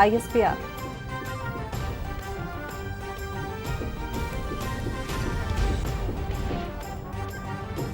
ISPR।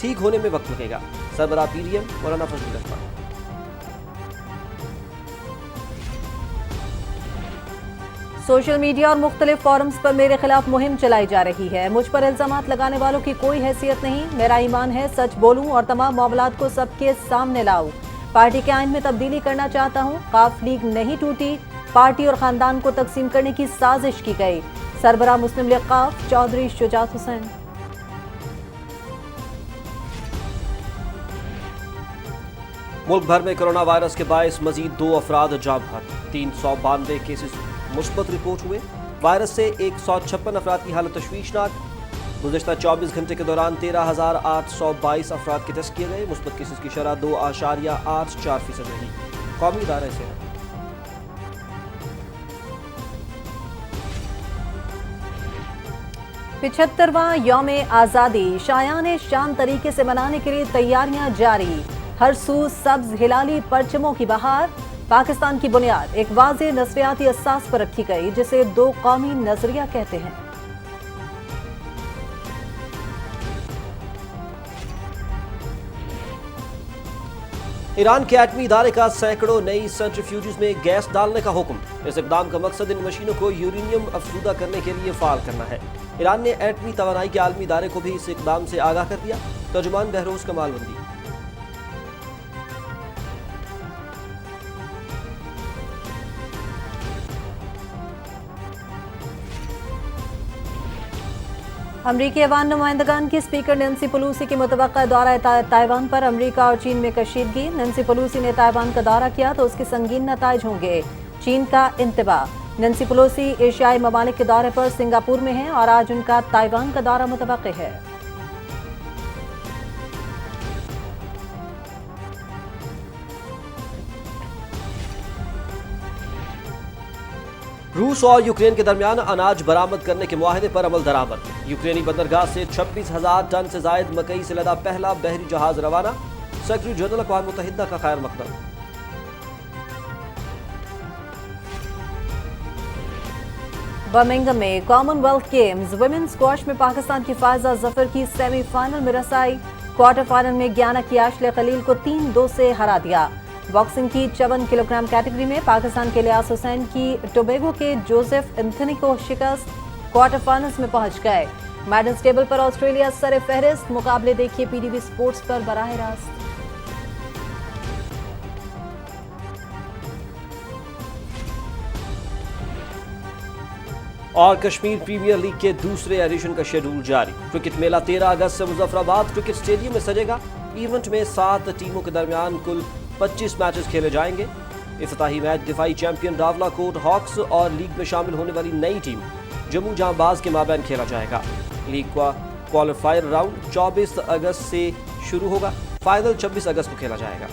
ٹھیک ہونے میں وقت لگے گا۔ سربراہ PDM مولانا فضل الرحمان۔ سوشل میڈیا اور مختلف فورمز پر میرے خلاف مہم چلائی جا رہی ہے، مجھ پر الزامات لگانے والوں کی کوئی حیثیت نہیں، میرا ایمان ہے سچ بولوں اور تمام معاملات کو سب کے سامنے لاؤں۔ پارٹی کے آئین میں تبدیلی کرنا چاہتا ہوں، قاف لیگ نہیں ٹوٹی، پارٹی اور خاندان کو تقسیم کرنے کی سازش کی گئی۔ سربراہ مسلم لیگ قاف چودھری شجاعت حسین۔ ملک بھر میں کرونا وائرس کے باعث مزید 2 افراد جاں بحق، 392 کیسز مثبت رپورٹ ہوئے۔ وائرس سے 156 افراد کی حالت تشویشناک۔ گزشتہ 24 گھنٹے کے دوران 13,822 افراد کے ٹیسٹ کیے گئے۔ مثبت کیسز کی شرح 2.84% رہی۔ قومی ادارہ سے 75واں یوم آزادی شایان شان طریقے سے منانے کے لیے تیاریاں جاری، ہر سو سبز ہلالی پرچموں کی بہار۔ پاکستان کی بنیاد ایک واضح نظریاتی اساس پر رکھی گئی جسے 2 قومی نظریہ کہتے ہیں۔ ایران کے ایٹمی ادارے کا سینکڑوں نئی سینٹریفیوجز میں گیس ڈالنے کا حکم۔ اس اقدام کا مقصد ان مشینوں کو یورینیم افزودہ کرنے کے لیے فعال کرنا ہے۔ ایران نے ایٹمی توانائی کے عالمی ادارے کو بھی اس اقدام سے آگاہ کر دیا۔ ترجمان بہروز کمال بندی۔ امریکی ایوان نمائندگان کی اسپیکر نینسی پیلوسی کی متوقع دورہ تائیوان پر امریکہ اور چین میں کشیدگی۔ نینسی پیلوسی نے تائیوان کا دورہ کیا تو اس کے سنگین نتائج ہوں گے، چین کا انتباہ۔ نینسی پیلوسی ایشیائی ممالک کے دورے پر سنگاپور میں ہیں اور آج ان کا تائیوان کا دورہ متوقع ہے۔ روس اور یوکرین کے درمیان اناج برآمد کرنے کے معاہدے پر عمل درآمد۔ یوکرینی بندرگاہ سے 26,000 ٹن سے زائد مکئی سے لدا پہلا بحری جہاز روانہ۔ سیکرٹری جنرل اقوام متحدہ کا خیر مقدم۔ برمنگھم میں common wealth games women squash میں پاکستان کی فائزہ ظفر کی سیمی فائنل میں رسائی۔ کوارٹر فائنل میں گیانا کی عاشلے خلیل کو 3-2 سے ہرا دیا۔ باکسنگ کی 54 کلو گرام کیٹیگری میں پاکستان کے الیاس حسین کی ٹوبیگو کے جوزف انتھنی کو شکست، کوارٹر فائنلز میں پہنچ گئے۔ میڈلز ٹیبل پر آسٹریلیا سر فہرست، مقابلے دیکھیے PTV سپورٹس پر براہ راست۔ اور کشمیر پریمیئر لیگ کے دوسرے ایڈیشن کا شیڈول جاری۔ کرکٹ میلہ 13 اگست سے مظفرآباد کرکٹ اسٹیڈیم میں سجے گا۔ ایونٹ میں 7 ٹیموں کے درمیان کل 25 میچز کھیلے جائیں گے۔ افتتاحی میچ دفاعی چیمپئن راولا کوٹ ہاکس اور لیگ میں شامل ہونے والی نئی ٹیم جموں جہاں باز کے مابین کھیلا جائے گا۔ لیگ کا کوالیفائر راؤنڈ 24 اگست سے شروع ہوگا، فائنل 26 اگست کو کھیلا جائے گا۔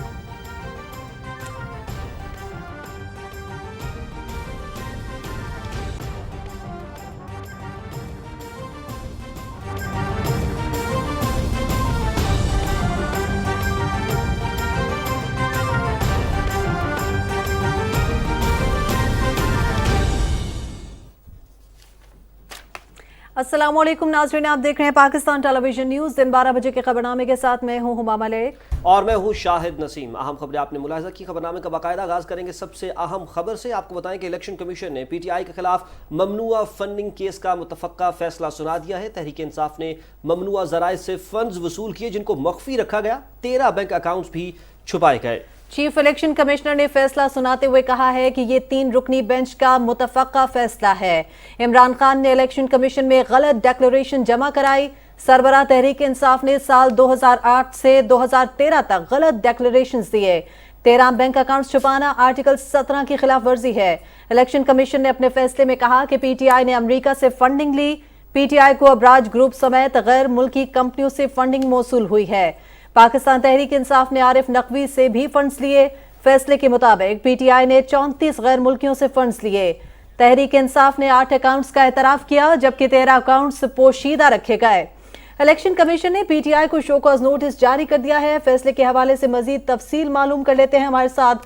السلام علیکم ناظرین، آپ دیکھ رہے ہیں پاکستان ٹیلی ویژن نیوز۔ دن 12 بجے کے خبرنامے کے ساتھ میں ہوں ہما ملک اور میں ہوں شاہد نسیم۔ اہم خبریں آپ نے ملاحظہ کی۔ خبرنامے کا باقاعدہ آغاز کریں گے سب سے اہم خبر سے۔ آپ کو بتائیں کہ الیکشن کمیشن نے PTI کے خلاف ممنوعہ فنڈنگ کیس کا متفقہ فیصلہ سنا دیا ہے۔ تحریک انصاف نے ممنوعہ ذرائع سے فنڈز وصول کیے جن کو مخفی رکھا گیا، 13 بینک اکاؤنٹس بھی چھپائے گئے۔ چیف الیکشن کمشنر نے فیصلہ سناتے ہوئے کہا ہے کہ یہ 3 رکنی بینچ کا متفقہ فیصلہ ہے۔ عمران خان نے الیکشن کمیشن میں غلط ڈیکلریشن جمع کرائی۔ سربراہ تحریک انصاف نے سال 2008 سے 2013 تک غلط ڈیکلریشنز دیے۔ 13 بینک اکاؤنٹس چھپانا آرٹیکل 17 کی خلاف ورزی ہے۔ الیکشن کمیشن نے اپنے فیصلے میں کہا کہ PTI نے امریکہ سے فنڈنگ لی۔ PTI کو ابراج گروپ سمیت غیر ملکی کمپنیوں سے فنڈنگ موصول ہوئی ہے۔ پاکستان تحریک انصاف نے عارف نقوی سے بھی فنڈز لیے۔ فیصلے کے مطابق PTI نے 34 غیر ملکیوں سے فنڈز لیے۔ تحریک انصاف نے 8 اکاؤنٹس کا اعتراف کیا جبکہ 13 اکاؤنٹس پوشیدہ رکھے گئے۔ الیکشن کمیشن نے PTI کو شو کاز نوٹس جاری کر دیا ہے۔ فیصلے کے حوالے سے مزید تفصیل معلوم کر لیتے ہیں ہمارے ساتھ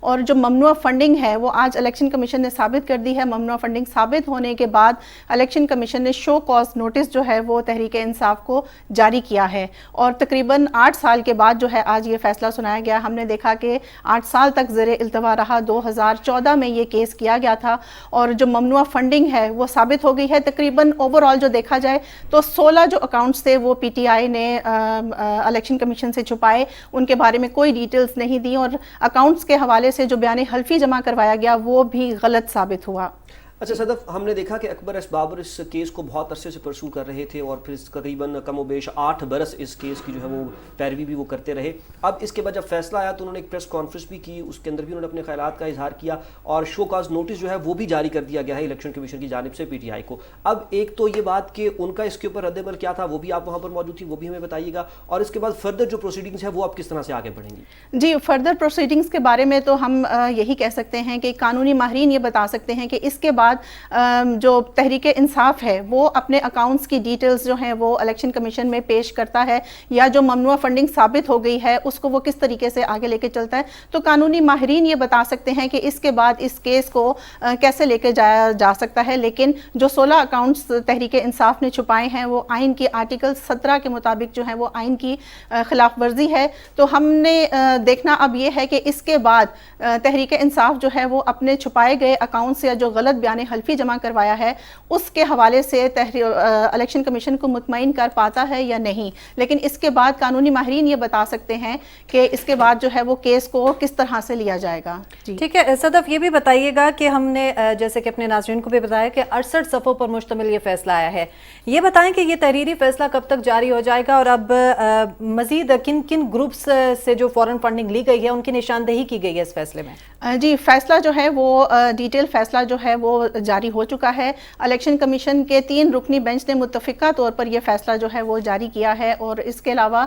اور جو ممنوع فنڈنگ ہے وہ آج الیکشن کمیشن نے ثابت کر دی ہے. ممنوع فنڈنگ ثابت ہونے کے بعد الیکشن کمیشن نے شو کاز نوٹس جو ہے وہ تحریک انصاف کو جاری کیا ہے, اور تقریباً 8 سال کے بعد جو ہے آج یہ فیصلہ سنایا گیا. ہم نے دیکھا کہ 8 سال تک زیر التوا رہا, 2014 میں یہ کیس کیا گیا تھا, اور جو ممنوع فنڈنگ ہے وہ ثابت ہو گئی ہے. تقریباً اوور آل جو دیکھا جائے تو 16 جو اکاؤنٹس تھے وہ پی ٹی آئی نے الیکشن کمیشن سے چھپائے, ان کے بارے میں کوئی ڈیٹیلز نہیں دی, اور اکاؤنٹس کے حوالے سے جو بیان حلفی جمع کروایا گیا وہ بھی غلط ثابت ہوا. اچھا صدف, ہم نے دیکھا کہ اکبر ایس بابر اس کیس کو بہت عرصے سے پرسو کر رہے تھے, اور پھر تقریباً کم و بیش 8 برس اس کیس کی جو ہے وہ پیروی بھی وہ کرتے رہے. اب اس کے بعد جب فیصلہ آیا تو انہوں نے ایک پریس کانفرنس بھی کی, اس کے اندر بھی انہوں نے اپنے خیالات کا اظہار کیا, اور شو کاز نوٹس جو ہے وہ بھی جاری کر دیا گیا ہے الیکشن کمیشن کی جانب سے پی ٹی آئی کو. اب ایک تو یہ بات کہ ان کا اس کے اوپر رد عمل کیا تھا, وہ بھی آپ وہاں پر موجود تھی, وہ بھی ہمیں بتائیے گا, اور اس کے بعد فردر جو پروسیڈنگز ہیں وہ اب کس طرح سے آگے بڑھیں گی؟ جی, فردر پروسیڈنگز کے بارے میں تو ہم یہی کہہ سکتے ہیں کہ قانونی ماہرین یہ بتا سکتے ہیں کہ اس کے بعد جو تحریک انصاف ہے وہ اپنے اکاؤنٹس کی ڈیٹیلز جو ہیں وہ الیکشن کمیشن میں پیش کرتا ہے, یا جو ممنوع فنڈنگ ثابت ہو گئی ہے اس کو وہ کس طریقے سے آگے لے کے چلتا ہے. تو قانونی ماہرین یہ بتا سکتے ہیں کہ اس کے بعد اس کیس کو کیسے لے کے جایا جا سکتا ہے. لیکن جو 16 اکاؤنٹس تحریک انصاف نے چھپائے ہیں وہ آئین کی آرٹیکل 17 کے مطابق جو ہیں وہ آئین کی خلاف ورزی ہے. تو ہم نے دیکھنا اب یہ ہے کہ اس کے بعد تحریک انصاف جو ہے وہ اپنے چھپائے گئے اکاؤنٹس یا جو غلط بیان حلفی جمع کروایا ہے اس کے حوالے سے الیکشن کمیشن کو مطمئن کر پاتا ہے یا نہیں. لیکن اس کے بعد قانونی ماہرین یہ بتا سکتے ہیں کہ اس کے بعد جو ہے وہ کیس کو کس طرح سے لیا جائے گا. جی ٹھیک ہے صدف, یہ بھی بتائیے گا کہ ہم نے جیسے کہ اپنے ناظرین کو بھی بتایا کہ 68 صفحوں پر مشتمل یہ فیصلہ آیا ہے. یہ بتائیں کہ یہ تحریری فیصلہ کب تک جاری ہو جائے گا, اور اب مزید کن کن گروپس سے جو فورن فنڈنگ لی گئی ہے ان کی نشاندہی کی گئی ہے اس فیصلے میں؟ جی, فیصلہ جو ہے وہ ڈیٹیل فیصلہ جو ہے وہ جاری ہو چکا ہے. الیکشن کمیشن کے 3 رکنی بینچ نے متفقہ طور پر یہ فیصلہ جو ہے وہ جاری کیا ہے, اور اس کے علاوہ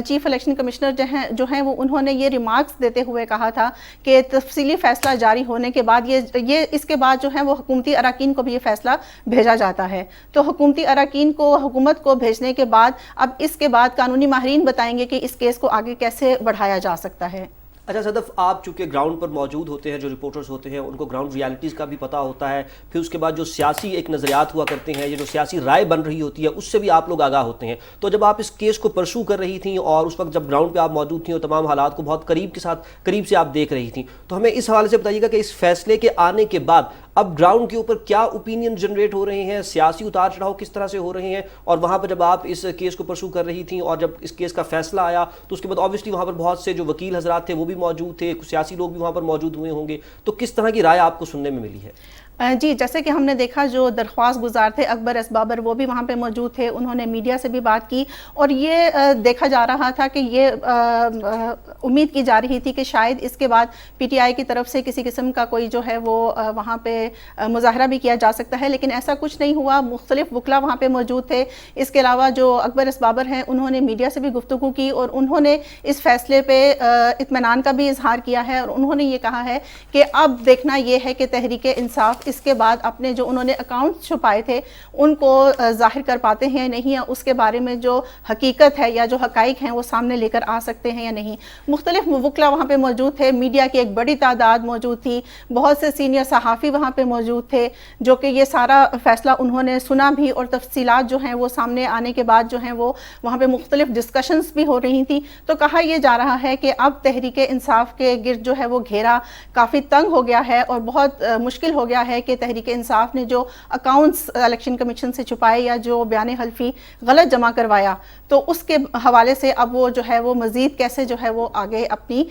چیف الیکشن کمشنر جو ہیں وہ انہوں نے یہ ریمارکس دیتے ہوئے کہا تھا کہ تفصیلی فیصلہ جاری ہونے کے بعد یہ اس کے بعد جو ہے وہ حکومتی اراکین کو بھی یہ فیصلہ بھیجا جاتا ہے. تو حکومتی اراکین کو, حکومت کو بھیجنے کے بعد اب اس کے بعد قانونی ماہرین بتائیں گے کہ اس کیس کو آگے کیسے بڑھایا جا سکتا ہے. اچھا صدف, آپ چونکہ گراؤنڈ پر موجود ہوتے ہیں, جو رپورٹرز ہوتے ہیں ان کو گراؤنڈ ریالٹیز کا بھی پتہ ہوتا ہے, پھر اس کے بعد جو سیاسی ایک نظریات ہوا کرتے ہیں, یہ جو سیاسی رائے بن رہی ہوتی ہے اس سے بھی آپ لوگ آگاہ ہوتے ہیں. تو جب آپ اس کیس کو پرسو کر رہی تھیں اور اس وقت جب گراؤنڈ پہ آپ موجود تھیں اور تمام حالات کو بہت قریب سے آپ دیکھ رہی تھیں, تو ہمیں اس حوالے سے بتائیے گا کہ اس فیصلے کے آنے کے بعد اب گراؤنڈ کے اوپر کیا اوپینین جنریٹ ہو رہے ہیں, سیاسی اتار چڑھاؤ کس طرح سے ہو رہے ہیں, اور وہاں پر جب آپ اس کیس کو پرسو کر رہی تھیں اور جب اس کیس کا فیصلہ آیا تو اس کے بعد آبویسلی وہاں پر بہت سے جو وکیل حضرات تھے وہ بھی موجود تھے, سیاسی لوگ بھی وہاں پر موجود ہوئے ہوں گے, تو کس طرح کی رائے آپ کو سننے میں ملی ہے؟ جی, جیسے کہ ہم نے دیکھا جو درخواست گزار تھے اکبر ایس بابر وہ بھی وہاں پہ موجود تھے, انہوں نے میڈیا سے بھی بات کی, اور یہ دیکھا جا رہا تھا کہ یہ امید کی جا رہی تھی کہ شاید اس کے بعد پی ٹی آئی کی طرف سے کسی قسم کا کوئی جو ہے وہ وہاں پہ مظاہرہ بھی کیا جا سکتا ہے, لیکن ایسا کچھ نہیں ہوا. مختلف وکلا وہاں پہ موجود تھے. اس کے علاوہ جو اکبر ایس بابر ہیں انہوں نے میڈیا سے بھی گفتگو کی, اور انہوں نے اس فیصلے پہ اطمینان کا بھی اظہار کیا ہے, اور انہوں نے یہ کہا ہے کہ اب دیکھنا یہ ہے کہ تحریک انصاف اس کے بعد اپنے جو انہوں نے اکاؤنٹ چھپائے تھے ان کو ظاہر کر پاتے ہیں یا نہیں, یا اس کے بارے میں جو حقیقت ہے یا جو حقائق ہیں وہ سامنے لے کر آ سکتے ہیں یا نہیں. مختلف وکلا وہاں پہ موجود تھے, میڈیا کی ایک بڑی تعداد موجود تھی, بہت سے سینئر صحافی وہاں پہ موجود تھے جو کہ یہ سارا فیصلہ انہوں نے سنا بھی, اور تفصیلات جو ہیں وہ سامنے آنے کے بعد جو ہیں وہ وہاں پہ مختلف ڈسکشنز بھی ہو رہی تھیں. تو کہا یہ جا رہا ہے کہ اب تحریک انصاف کے گرد جو ہے وہ گھیرا کافی تنگ ہو گیا ہے, اور بہت مشکل ہو گیا ہے کہ تحریک انصاف نے جو اکاؤنٹس الیکشن کمیشن سے چھپائے یا جو بیان حلفی غلط جمع کروایا, تو اس کے حوالے سے اب وہ جو ہے وہ مزید کیسے جو ہے وہ آگے اپنی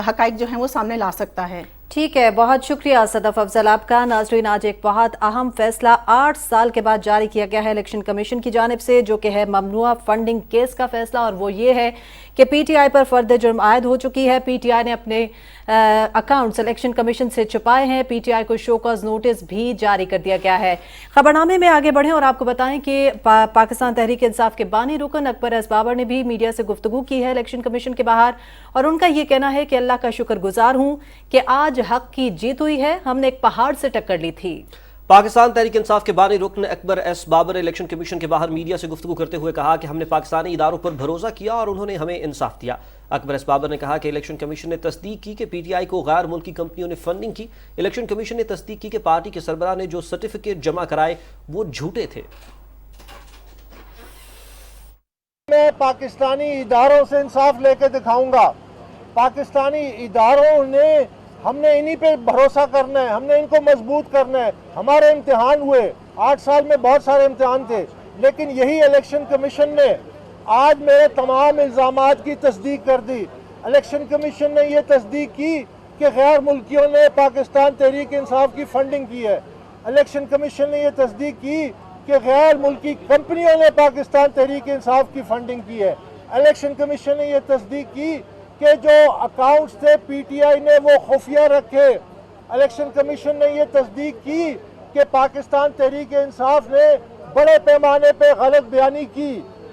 حقائق جو ہیں وہ سامنے لا سکتا ہے. ٹھیک ہے, بہت شکریہ صدف افضل آپ کا. ناظرین, آج ایک بہت اہم فیصلہ 8 سال کے بعد جاری کیا گیا ہے الیکشن کمیشن کی جانب سے, جو کہ ہے ممنوع فنڈنگ کیس کا فیصلہ, اور وہ یہ ہے کہ پی ٹی آئی پر فرد جرم عائد ہو چکی ہے. پی ٹی آئی نے اپنے اکاؤنٹس الیکشن کمیشن سے چھپائے ہیں. پی ٹی آئی کو شو کاز نوٹس بھی جاری کر دیا گیا ہے. خبرنامے میں آگے بڑھیں اور آپ کو بتائیں کہ پاکستان تحریک انصاف کے بانی رکن اکبر ایس بابر نے بھی میڈیا سے گفتگو کی ہے الیکشن کمیشن کے باہر, اور ان کا یہ کہنا ہے کہ اللہ کا شکر گزار ہوں کہ آج حق کی جیت ہوئی ہے, ہم نے ایک پہاڑ سے ٹکر لی تھی. پاکستان تحریک انصاف کے بانی رکن اکبر ایس بابر نے الیکشن کمیشن کے باہر میڈیا سے گفتگو کرتے ہوئے کہا کہ ہم نے پاکستانی اداروں پر بھروسہ کیا اور انہوں نے ہمیں انصاف دیا۔ اکبر ایس بابر نے کہا کہ الیکشن کمیشن نے تصدیق کی کہ پی ٹی آئی کو غیر ملکی کمپنیوں نے فنڈنگ کی۔ الیکشن کمیشن نے تصدیق کی کہ پارٹی کے سربراہ نے جو سرٹیفکیٹ جمع کرائے وہ جھوٹے تھے۔ میں پاکستانی اداروں سے انصاف لے کے دکھاؤں گا۔ پاکستانی اداروں نے ہم نے انہی پہ بھروسہ کرنا ہے، ہم نے ان کو مضبوط کرنا ہے۔ ہمارے امتحان ہوئے 8 سال میں بہت سارے امتحان تھے، لیکن یہی الیکشن کمیشن نے آج میرے تمام الزامات کی تصدیق کر دی۔ الیکشن کمیشن نے یہ تصدیق کی کہ غیر ملکیوں نے پاکستان تحریک انصاف کی فنڈنگ کی ہے۔ الیکشن کمیشن نے یہ تصدیق کی کہ غیر ملکی کمپنیوں نے پاکستان تحریک انصاف کی فنڈنگ کی ہے۔ الیکشن کمیشن نے یہ تصدیق کی کہ جو اکاؤنٹس تھے پی ٹی آئی نے وہ خفیہ رکھے۔ الیکشن کمیشن نے یہ تصدیق کی کہ پاکستان تحریک انصاف نے بڑے پیمانے پہ غلط بیانی کی۔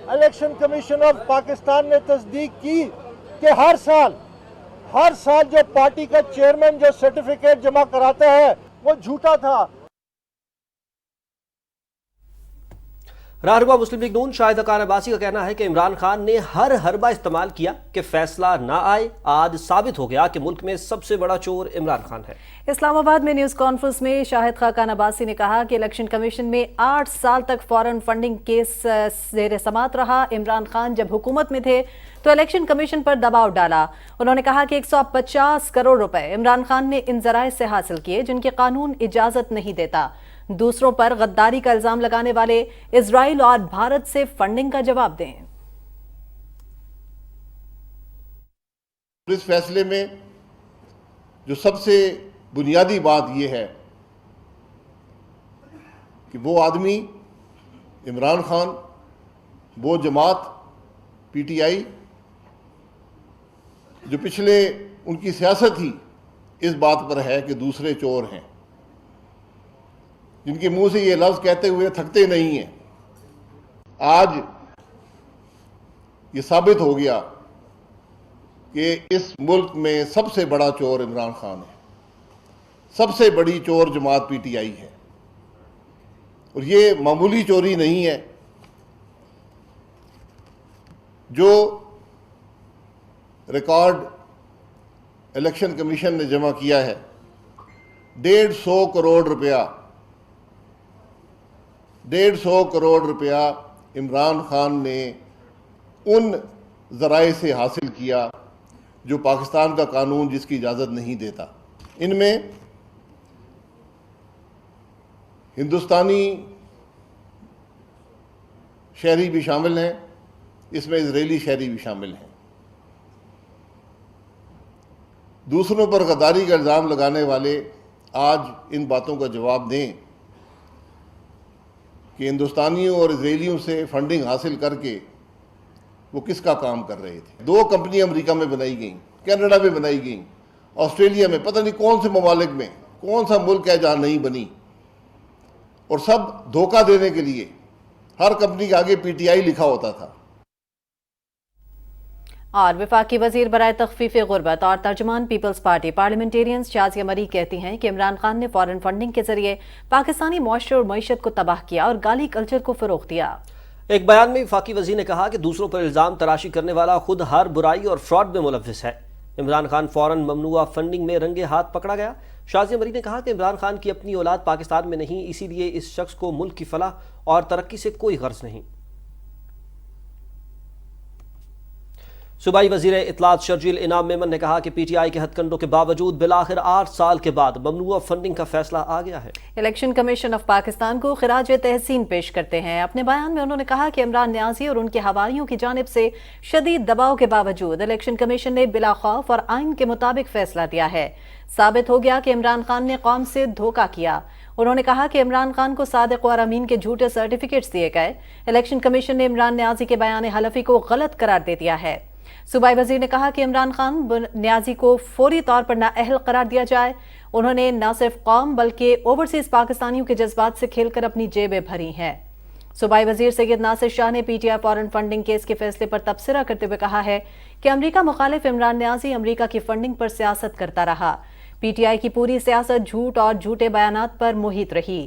الیکشن کمیشن آف پاکستان نے تصدیق کی کہ ہر سال جو پارٹی کا چیئرمین جو سرٹیفکیٹ جمع کراتا ہے وہ جھوٹا تھا۔ رہنما مسلم لیگ نون شاہد حقان عباسی کا کہنا ہے کہ عمران خان نے ہر حربہ استعمال کیا کہ فیصلہ نہ آئے۔ آج ثابت ہو گیا کہ ملک میں سب سے بڑا چور عمران خان ہے۔ اسلام آباد میں نیوز کانفرنس میں شاہد خاقان عباسی نے کہا کہ الیکشن کمیشن میں 8 سال تک فارن فنڈنگ کیس زیر سماعت رہا۔ عمران خان جب حکومت میں تھے تو الیکشن کمیشن پر دباؤ ڈالا۔ انہوں نے کہا کہ 150 کروڑ روپے عمران خان نے ان ذرائع سے حاصل کیے جن کی قانون اجازت نہیں دیتا۔ دوسروں پر غداری کا الزام لگانے والے اسرائیل اور بھارت سے فنڈنگ کا جواب دیں۔ اس فیصلے میں جو سب سے بنیادی بات یہ ہے کہ وہ آدمی عمران خان، وہ جماعت پی ٹی آئی جو پچھلے ان کی سیاست ہی اس بات پر ہے کہ دوسرے چور ہیں، جن کے منہ سے یہ لفظ کہتے ہوئے تھکتے نہیں ہیں، آج یہ ثابت ہو گیا کہ اس ملک میں سب سے بڑا چور عمران خان ہے، سب سے بڑی چور جماعت پی ٹی آئی ہے۔ اور یہ معمولی چوری نہیں ہے۔ جو ریکارڈ الیکشن کمیشن نے جمع کیا ہے 150 کروڑ روپیہ 150 کروڑ روپیہ عمران خان نے ان ذرائع سے حاصل کیا جو پاکستان کا قانون جس کی اجازت نہیں دیتا۔ ان میں ہندوستانی شہری بھی شامل ہیں، اس میں اسرائیلی شہری بھی شامل ہیں۔ دوسروں پر غداری کا الزام لگانے والے آج ان باتوں کا جواب دیں کہ ہندوستانیوں اور اسرائیلیوں سے فنڈنگ حاصل کر کے وہ کس کا کام کر رہے تھے۔ 2 کمپنیاں امریکہ میں بنائی گئیں، کینیڈا میں بنائی گئیں، آسٹریلیا میں، پتہ نہیں کون سے ممالک میں، کون سا ملک ہے جہاں نہیں بنی، اور سب دھوکہ دینے کے لیے۔ ہر کمپنی کے آگے پی ٹی آئی لکھا ہوتا تھا۔ اور وفاقی وزیر برائے تخفیف غربت اور ترجمان پیپلز پارٹی پارلیمنٹیرینز شازیہ مری کہتی ہیں کہ عمران خان نے فارن فنڈنگ کے ذریعے پاکستانی معاشرے اور معیشت کو تباہ کیا اور گالی کلچر کو فروغ دیا۔ ایک بیان میں وفاقی وزیر نے کہا کہ دوسروں پر الزام تراشی کرنے والا خود ہر برائی اور فراڈ میں ملوث ہے۔ عمران خان فوراً ممنوعہ فنڈنگ میں رنگے ہاتھ پکڑا گیا۔ شازیہ مری نے کہا کہ عمران خان کی اپنی اولاد پاکستان میں نہیں، اسی لیے اس شخص کو ملک کی فلاح اور ترقی سے کوئی غرض نہیں۔ صوبائی وزیر اطلاعات شرجیل انعام میمن نے کہا کہ پی ٹی آئی کے ہتھ کنڈوں کے باوجود بالآخر 8 سال کے بعد ممنوعہ فنڈنگ کا فیصلہ آ گیا ہے۔ الیکشن کمیشن آف پاکستان کو خراج تحسین پیش کرتے ہیں۔ اپنے بیان میں انہوں نے کہا کہ عمران نیازی اور ان کے حواریوں کی جانب سے شدید دباؤ کے باوجود الیکشن کمیشن نے بلا خوف اور آئین کے مطابق فیصلہ دیا ہے۔ ثابت ہو گیا کہ عمران خان نے قوم سے دھوکہ کیا۔ انہوں نے کہا کہ عمران خان کو صادق اور امین کے جھوٹے سرٹیفکیٹس دیے گئے۔ الیکشن کمیشن نے عمران نیازی کے بیان حلفی کو غلط قرار دے دیا ہے۔ صوبائی وزیر نے کہا کہ عمران خان نیازی کو فوری طور پر نااہل قرار دیا جائے۔ انہوں نے نہ صرف قوم بلکہ اوورسیز پاکستانیوں کے جذبات سے کھیل کر اپنی جیبیں بھری ہیں۔ صوبائی وزیر سید ناصر شاہ نے P T I foreign funding case کے فیصلے پر تبصرہ کرتے ہوئے کہا ہے کہ امریکہ مخالف عمران نیازی امریکہ کی فنڈنگ پر سیاست کرتا رہا۔ پی ٹی آئی کی پوری سیاست جھوٹ اور جھوٹے بیانات پر محیط رہی۔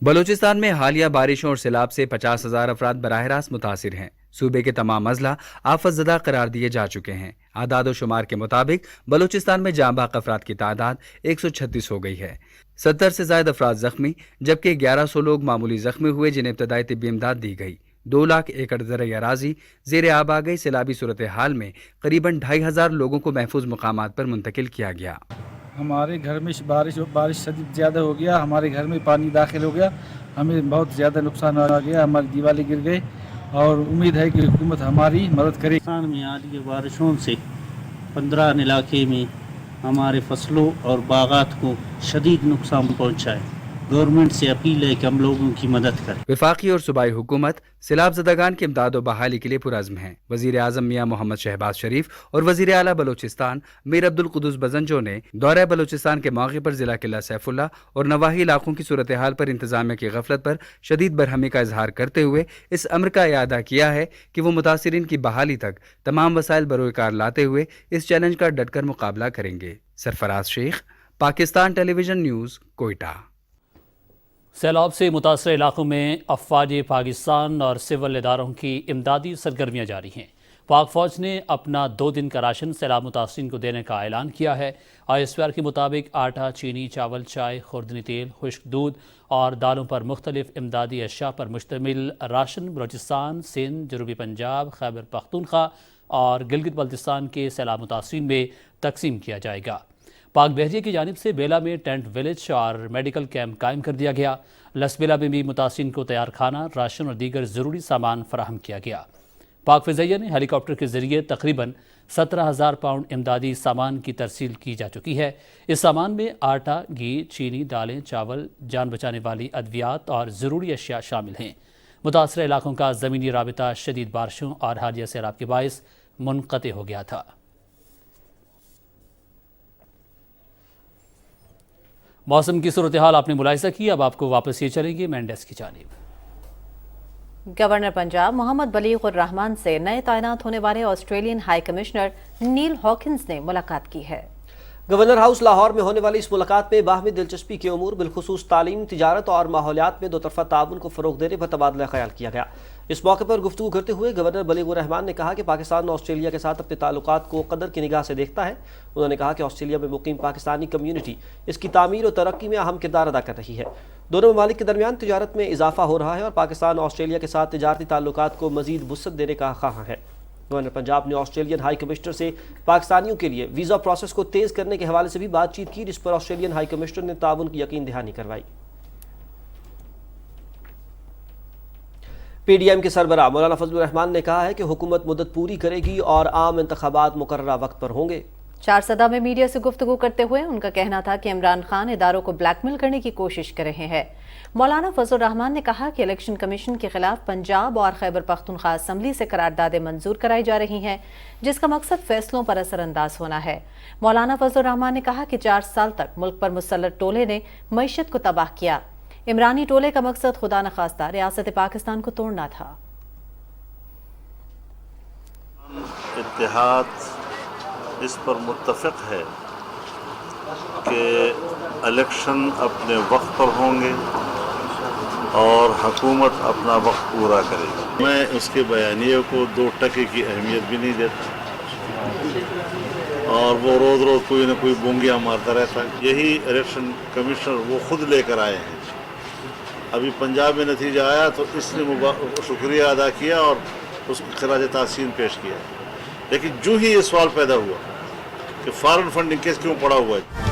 بلوچستان میں حالیہ بارشوں اور سیلاب سے 50,000 افراد براہ راست متاثر ہیں۔ صوبے کے تمام اضلاع آفت زدہ قرار دیے جا چکے ہیں۔ اعداد و شمار کے مطابق بلوچستان میں جاں بحق افراد کی تعداد 136 ہو گئی ہے۔ 70 سے زائد افراد زخمی، جبکہ 1100 لوگ معمولی زخمی ہوئے جنہیں ابتدائی طبی امداد دی گئی۔ 2 لاکھ ایکڑ زرعی اراضی زیر آب آ گئی۔ سیلابی صورتحال میں قریباً 2500 لوگوں کو محفوظ مقامات پر منتقل کیا گیا۔ ہمارے گھر میں بارش شدید زیادہ ہو گیا، ہمارے گھر میں پانی داخل ہو گیا، ہمیں بہت زیادہ نقصان آ گیا، ہماری دیواریں گر گئی اور امید ہے کہ حکومت ہماری مدد کرے۔ پاکستان میں حالیہ بارشوں سے 15 علاقے میں ہمارے فصلوں اور باغات کو شدید نقصان پہنچا ہے۔ گورنمنٹ سے اپیل ہے کہ ہم لوگوں کی مدد کریں۔ وفاقی اور صوبائی حکومت سیلاب زدگان کی امداد و بحالی کے لیے پرعزم ہیں۔ وزیر اعظم میاں محمد شہباز شریف اور وزیر اعلیٰ بلوچستان میر عبدالقدوس بزنجو نے دورہ بلوچستان کے موقع پر ضلع قلعہ سیف اللہ اور نواحی علاقوں کی صورتحال پر انتظامیہ کی غفلت پر شدید برہمی کا اظہار کرتے ہوئے اس امر کا اعادہ کیا ہے کہ وہ متاثرین کی بحالی تک تمام وسائل بروئے کار لاتے ہوئے اس چیلنج کا ڈٹ کر مقابلہ کریں گے۔ سرفراز شیخ، پاکستان ٹیلی ویژن نیوز، کوئٹہ۔ سیلاب سے متاثرہ علاقوں میں افواج پاکستان اور سول اداروں کی امدادی سرگرمیاں جاری ہیں۔ پاک فوج نے اپنا 2 دن کا راشن سیلاب متاثرین کو دینے کا اعلان کیا ہے۔ ISPR کے مطابق آٹا، چینی، چاول، چائے، خوردنی تیل، خشک دودھ اور دالوں پر مختلف امدادی اشیاء پر مشتمل راشن بلوچستان، سندھ، جنوبی پنجاب، خیبر پختونخوا اور گلگت بلتستان کے سیلاب متاثرین میں تقسیم کیا جائے گا۔ پاک بحریہ کی جانب سے بیلا میں ٹینٹ ویلیج اور میڈیکل کیمپ قائم کر دیا گیا۔ لسبیلا میں بھی متاثرین کو تیار کھانا، راشن اور دیگر ضروری سامان فراہم کیا گیا۔ پاک فضائیہ نے ہیلی کاپٹر کے ذریعے تقریباً 17,000 پاؤنڈ امدادی سامان کی ترسیل کی جا چکی ہے۔ اس سامان میں آٹا، گھی، چینی، دالیں، چاول، جان بچانے والی ادویات اور ضروری اشیاء شامل ہیں۔ متاثرہ علاقوں کا زمینی رابطہ شدید بارشوں اور حالیہ سیلاب کے باعث منقطع ہو گیا تھا۔ موسم کی صورتحال آپ نے ملاحظہ کی، اب آپ کو واپس یہ چلیں گے مین ڈیسک کی جانب۔ گورنر پنجاب محمد بلیغ الرحمان سے نئے تعینات ہونے والے آسٹریلین ہائی کمشنر نیل ہاکنز نے ملاقات کی ہے۔ گورنر ہاؤس لاہور میں ہونے والی اس ملاقات میں باہمی دلچسپی کے امور بالخصوص تعلیم، تجارت اور ماحولیات میں 2 طرفہ تعاون کو فروغ دینے پر تبادلہ خیال کیا گیا۔ اس موقع پر گفتگو کرتے ہوئے گورنر بلیغ الرحمان نے کہا کہ پاکستان آسٹریلیا کے ساتھ اپنے تعلقات کو قدر کی نگاہ سے دیکھتا ہے۔ انہوں نے کہا کہ آسٹریلیا میں مقیم پاکستانی کمیونٹی اس کی تعمیر و ترقی میں اہم کردار ادا کر رہی ہے۔ دونوں ممالک کے درمیان تجارت میں اضافہ ہو رہا ہے اور پاکستان آسٹریلیا کے ساتھ تجارتی تعلقات کو مزید وسعت دینے کا خواہاں ہے۔ گورنر پنجاب نے آسٹریلین ہائی کمشنر سے پاکستانیوں کے لیے ویزا پروسیس کو تیز کرنے کے حوالے سے بھی بات چیت کی، جس پر آسٹریلین ہائی کمشنر نے تعاون کی یقین دہانی کروائی۔ پی ڈی ایم کے سربراہ مولانا فضل الرحمان نے کہا ہے کہ حکومت مدت پوری کرے گی اور عام انتخابات مقررہ وقت پر ہوں گے۔ چارسدہ میں میڈیا سے گفتگو کرتے ہوئے ان کا کہنا تھا کہ عمران خان اداروں کو بلیک میل کرنے کی کوشش کر رہے ہیں۔ مولانا فضل الرحمان نے کہا کہ الیکشن کمیشن کے خلاف پنجاب اور خیبر پختونخوا اسمبلی سے قراردادیں منظور کرائی جا رہی ہیں، جس کا مقصد فیصلوں پر اثر انداز ہونا ہے۔ مولانا فضل الرحمان نے کہا کہ 4 سال تک ملک پر مسلط ٹولے نے معیشت کو تباہ کیا۔ عمرانی ٹولے کا مقصد خدا نخواستہ ریاست پاکستان کو توڑنا تھا۔ اتحاد اس پر متفق ہے کہ الیکشن اپنے وقت پر ہوں گے اور حکومت اپنا وقت پورا کرے گی۔ میں اس کے بیانیے کو 2 ٹکے کی اہمیت بھی نہیں دیتا اور وہ روز روز کوئی نہ کوئی بونگیاں مارتا رہتا ہے۔ یہی الیکشن کمشنر وہ خود لے کر آئے ہیں۔ ابھی پنجاب میں نتیجہ آیا تو اس نے شکریہ ادا کیا اور اس کو خراج تحسین پیش کیا، لیکن جو ہی یہ سوال پیدا ہوا کہ فارن فنڈنگ کیس کیوں پڑا ہوا ہے۔